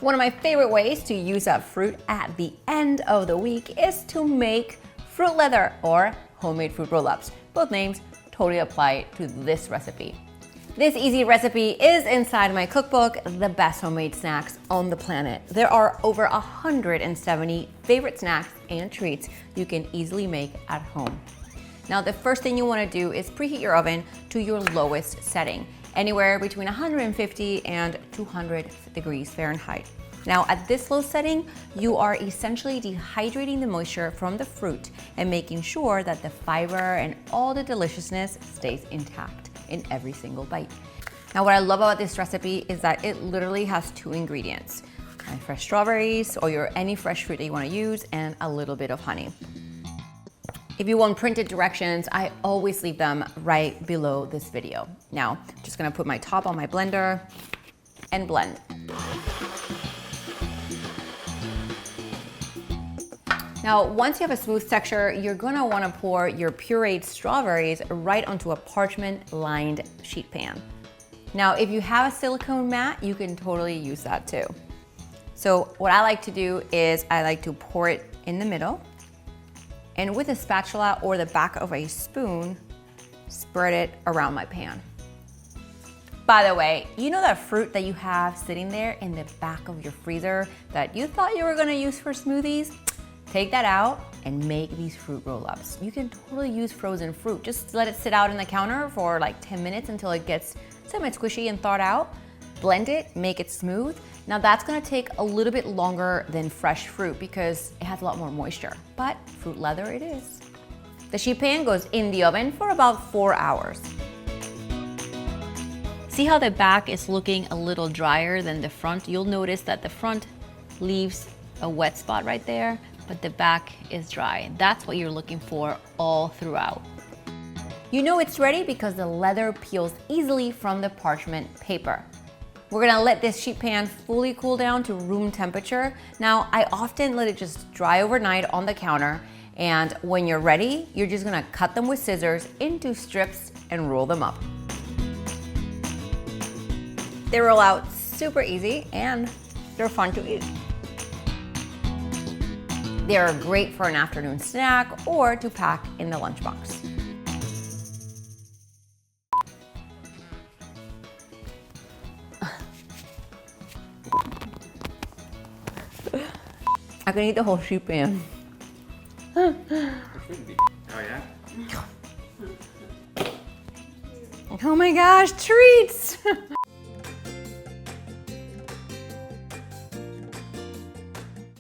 One of my favorite ways to use up fruit at the end of the week is to make fruit leather or homemade fruit roll-ups. Both names totally apply to this recipe. This easy recipe is inside my cookbook, The Best Homemade Snacks on the Planet. There are over 170 favorite snacks and treats you can easily make at home. Now, the first thing you want to do is preheat your oven to your lowest setting, anywhere between 150 and 200 degrees Fahrenheit. Now, at this low setting, you are essentially dehydrating the moisture from the fruit and making sure that the fiber and all the deliciousness stays intact in every single bite. Now, what I love about this recipe is that it literally has 2 ingredients: fresh strawberries or any fresh fruit that you want to use, and a little bit of honey. If you want printed directions, I always leave them right below this video. Now, I'm just gonna put my top on my blender and blend. Now, once you have a smooth texture, you're gonna wanna pour your pureed strawberries right onto a parchment-lined sheet pan. Now, if you have a silicone mat, you can totally use that too. So what I like to do is I like to pour it in the middle, and with a spatula or the back of a spoon, spread it around my pan. By the way, you know that fruit that you have sitting there in the back of your freezer that you thought you were gonna use for smoothies? Take that out and make these fruit roll-ups. You can totally use frozen fruit. Just let it sit out on the counter for like 10 minutes until it gets semi-squishy and thawed out. Blend it, make it smooth. Now that's gonna take a little bit longer than fresh fruit because it has a lot more moisture, but fruit leather it is. The sheet pan goes in the oven for about 4 hours. See how the back is looking a little drier than the front? You'll notice that the front leaves a wet spot right there, but the back is dry. That's what you're looking for all throughout. You know it's ready because the leather peels easily from the parchment paper. We're gonna let this sheet pan fully cool down to room temperature. Now, I often let it just dry overnight on the counter, and when you're ready, you're just gonna cut them with scissors into strips and roll them up. They roll out super easy and they're fun to eat. They are great for an afternoon snack or to pack in the lunchbox. I can eat the whole sheet pan. It shouldn't be. Oh yeah? Oh my gosh, treats!